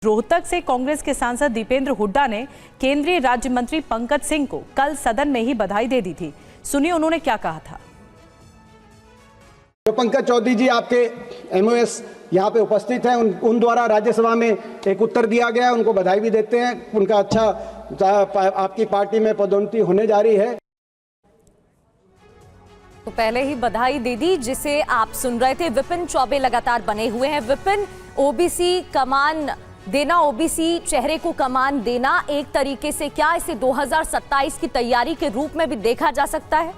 रोहतक से कांग्रेस के सांसद दीपेंद्र हुड्डा ने केंद्रीय राज्य मंत्री पंकज सिंह को कल सदन में ही बधाई दे दी थी। सुनिए उन्होंने क्या कहा था। जो पंकज चौधरी जी आपके एमओएस यहाँ पे उपस्थित हैं, उन द्वारा राज्यसभा में एक उत्तर दिया गया है, उनको बधाई भी देते हैं। उनका अच्छा आपकी पार्टी में पदोन्नति होने जा रही है। तो पहले ही बधाई दे दी, जिसे आप सुन रहे थे। विपिन चौबे लगातार बने हुए हैं। विपिन, ओबीसी कमान देना, ओबीसी चेहरे को कमान देना, एक तरीके से क्या इसे 2027 की तैयारी के रूप में भी देखा जा सकता है?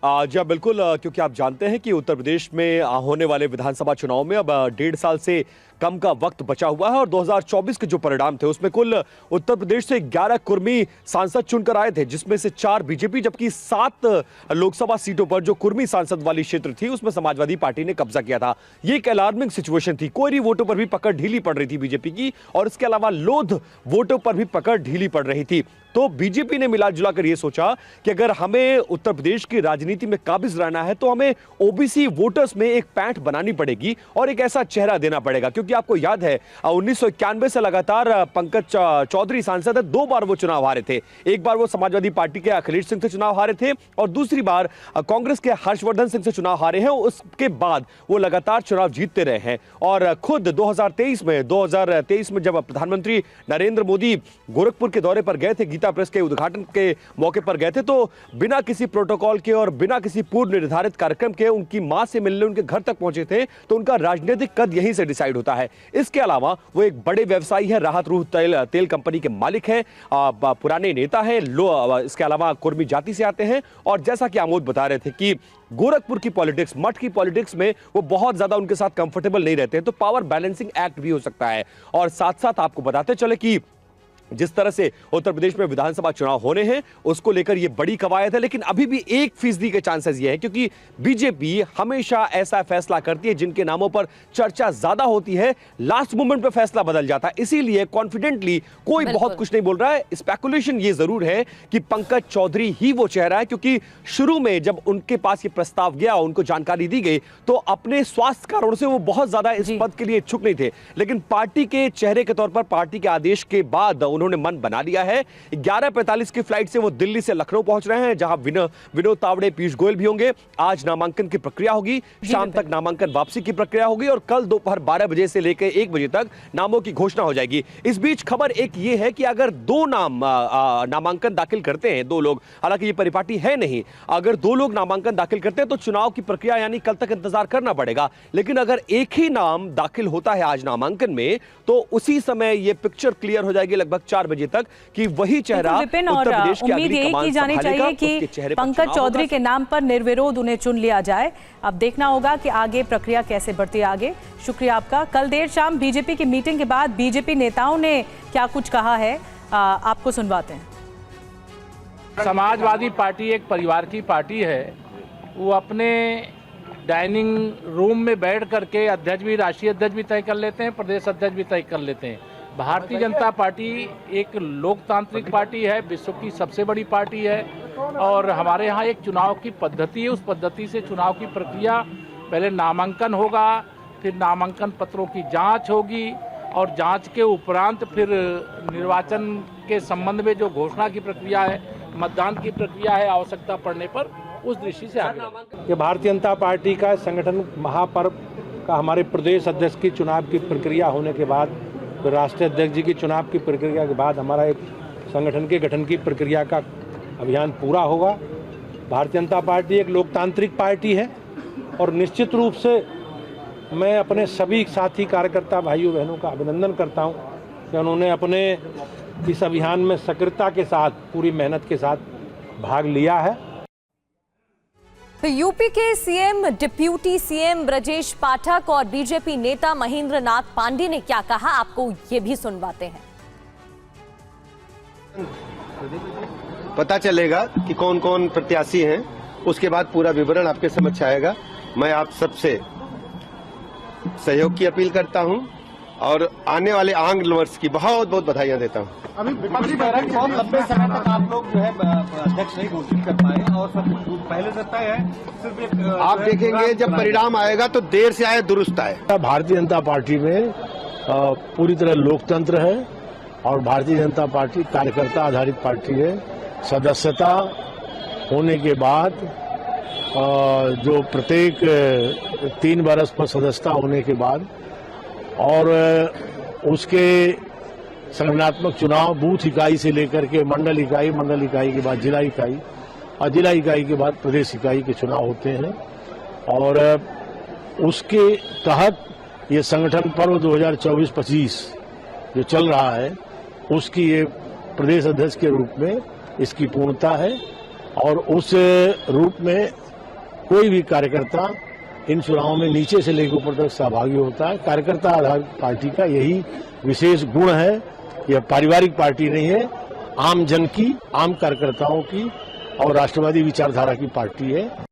जी हाँ, बिल्कुल, क्योंकि आप जानते हैं कि उत्तर प्रदेश में होने वाले विधानसभा चुनाव में अब 1.5 साल से कम का वक्त बचा हुआ है और 2024 के जो परिणाम थे उसमें कुल उत्तर प्रदेश से 11 कुर्मी सांसद चुनकर आए थे, जिसमें से 4 बीजेपी, जबकि 7 लोकसभा सीटों पर जो कुर्मी सांसद वाली क्षेत्र थी उसमें समाजवादी पार्टी ने कब्जा किया था। ये एक अलार्मिंग सिचुएशन थी। कोयरी वोटों पर भी पकड़ ढीली पड़ रही थी बीजेपी की, और इसके अलावा लोध वोटों पर भी पकड़ ढीली पड़ रही थी। तो बीजेपी ने मिला जुला कर यह सोचा कि अगर हमें उत्तर प्रदेश की राजनीति में काबिज रहना है तो हमें ओबीसी वोटर्स में एक पैठ बनानी पड़ेगी और एक ऐसा चेहरा देना पड़ेगा। क्योंकि आपको याद है 1991 से लगातार पंकज चौधरी सांसद है, 2 बार वो चुनाव हारे थे। एक बार वो समाजवादी पार्टी के अखिलेश सिंह से चुनाव हारे थे और दूसरी बार कांग्रेस के हर्षवर्धन सिंह से चुनाव हारे हैं। उसके बाद वो लगातार चुनाव जीतते रहे हैं और खुद 2023 में जब प्रधानमंत्री नरेंद्र मोदी गोरखपुर के दौरे पर गए थे, गीता प्रेस के उद्घाटन के मौके पर गए थे, तो बिना किसी प्रोटोकॉल के और बिना किसी पूर्व निर्धारित कार्यक्रम के उनकी मां से मिलने उनके घर तक पहुंचे थे। तो उनका राजनीतिक कद यहीं से डिसाइड होता है। इसके अलावा वो एक बड़े व्यवसायी है, राहत रूह तेल कंपनी के मालिक हैं, पुराने नेता हैं, इसके अलावा कुर्मी जाति से आते हैं। और जैसा कि आमोद बता रहे थे कि गोरखपुर की पॉलिटिक्स, मठ की पॉलिटिक्स में वो बहुत ज्यादा उनके साथ कंफर्टेबल नहीं रहते हैं, तो पावर बैलेंसिंग एक्ट भी हो सकता है। और साथ साथ आपको बताते चले कि जिस तरह से उत्तर प्रदेश में विधानसभा चुनाव होने हैं उसको लेकर यह बड़ी कवायद है, लेकिन अभी भी 1% के चांसेस ये है, क्योंकि बीजेपी हमेशा ऐसा फैसला करती है जिनके नामों पर चर्चा ज्यादा होती है, लास्ट मोमेंट पे फैसला बदल जाता है। इसीलिए कॉन्फिडेंटली कोई बहुत कुछ नहीं बोल रहा है। स्पेकुलेशन ये जरूर है कि पंकज चौधरी ही वो चेहरा है, क्योंकि शुरू में जब उनके पास ये प्रस्ताव गया, उनको जानकारी दी गई, तो अपने स्वास्थ्य कारणों से वो बहुत ज्यादा इस पद के लिए इच्छुक नहीं थे। लेकिन पार्टी के चेहरे के तौर पर पार्टी के आदेश के बाद उन्होंने मन बना लिया है। 11:45 की फ्लाइट से वो दिल्ली से लखनऊ पहुंच रहे हैं, जहां विनोद तावड़े, पीयूष गोयल भी होंगे। आज नामांकन की प्रक्रिया होगी, शाम तक नामांकन वापसी की प्रक्रिया होगी और कल दोपहर 12 बजे से लेकर 1 बजे तक नामों की घोषणा हो जाएगी। इस बीच खबर एक ये है कि अगर 2 नाम नामांकन दाखिल करते हैं, 2 लोग, हालांकि ये परिपाटी है नहीं, अगर 2 लोग नामांकन दाखिल करते हैं तो चुनाव की प्रक्रिया यानी कल तक इंतजार करना पड़ेगा। लेकिन अगर एक ही नाम दाखिल होता है आज नामांकन में, तो उसी समय ये पिक्चर क्लियर हो जाएगी लगभग 4 बजे तक कि वही चेहरा विपिन, और उम्मीद यही की जानी चाहिए कि पंकज चौधरी के नाम पर निर्विरोध उन्हें चुन लिया जाए। अब देखना होगा कि आगे प्रक्रिया कैसे बढ़ती है आगे। शुक्रिया आपका। कल देर शाम बीजेपी की मीटिंग के बाद बीजेपी नेताओं ने क्या कुछ कहा है, आपको सुनवाते हैं। समाजवादी पार्टी एक परिवार की पार्टी है। वो अपने डाइनिंग रूम में बैठ करके अध्यक्ष भी, राष्ट्रीय अध्यक्ष भी तय कर लेते हैं, प्रदेश अध्यक्ष भी तय कर लेते हैं। भारतीय जनता पार्टी एक लोकतांत्रिक पार्टी है, विश्व की सबसे बड़ी पार्टी है और हमारे यहाँ एक चुनाव की पद्धति है। उस पद्धति से चुनाव की प्रक्रिया, पहले नामांकन होगा, फिर नामांकन पत्रों की जांच होगी और जांच के उपरांत फिर निर्वाचन के संबंध में जो घोषणा की प्रक्रिया है, मतदान की प्रक्रिया है, आवश्यकता पड़ने पर उस दृष्टि से आगे। भारतीय जनता पार्टी का संगठन महापर्व का हमारे प्रदेश अध्यक्ष की चुनाव की प्रक्रिया होने के बाद, फिर राष्ट्रीय अध्यक्ष जी की चुनाव की प्रक्रिया के बाद हमारा एक संगठन के गठन की प्रक्रिया का अभियान पूरा होगा। भारतीय जनता पार्टी एक लोकतांत्रिक पार्टी है और निश्चित रूप से मैं अपने सभी साथी कार्यकर्ता भाइयों बहनों का अभिनंदन करता हूं कि उन्होंने अपने इस अभियान में सक्रियता के साथ, पूरी मेहनत के साथ भाग लिया है। तो यूपी के CM, deputy CM Brajesh Pathak और बीजेपी नेता महेंद्र नाथ पांडे ने क्या कहा, आपको ये भी सुनवाते हैं। पता चलेगा कि कौन कौन प्रत्याशी हैं, उसके बाद पूरा विवरण आपके समक्ष आएगा। मैं आप सबसे सहयोग की अपील करता हूं और आने वाले आंग्ल वर्ष की बहुत बहुत बधाइयां देता हूं। अभी विपक्षी कह रहा है कि बहुत लंबे समय तक आप लोग जो है अध्यक्ष नहीं घोषित कर पाए और सब कुछ पहले से तय है, सिर्फ एक आप देखेंगे जब परिणाम आएगा तो देर से आए दुरुस्त आए। भारतीय जनता पार्टी में पूरी तरह लोकतंत्र है और भारतीय जनता पार्टी कार्यकर्ता आधारित पार्टी है। सदस्यता होने के बाद जो प्रत्येक 3 वर्ष पर सदस्यता होने के बाद और उसके संगठनात्मक चुनाव बूथ इकाई से लेकर के मंडल इकाई के बाद जिला इकाई और जिला इकाई के बाद प्रदेश इकाई के चुनाव होते हैं और उसके तहत ये संगठन पर्व 2024-25 जो चल रहा है उसकी ये प्रदेश अध्यक्ष के रूप में इसकी पूर्णता है और उस रूप में कोई भी कार्यकर्ता इन चुनावों में नीचे से लेकर ऊपर तक सहभागी होता है। कार्यकर्ता आधारित पार्टी का यही विशेष गुण है। यह पारिवारिक पार्टी नहीं है, आम जन की, आम कार्यकर्ताओं की और राष्ट्रवादी विचारधारा की पार्टी है।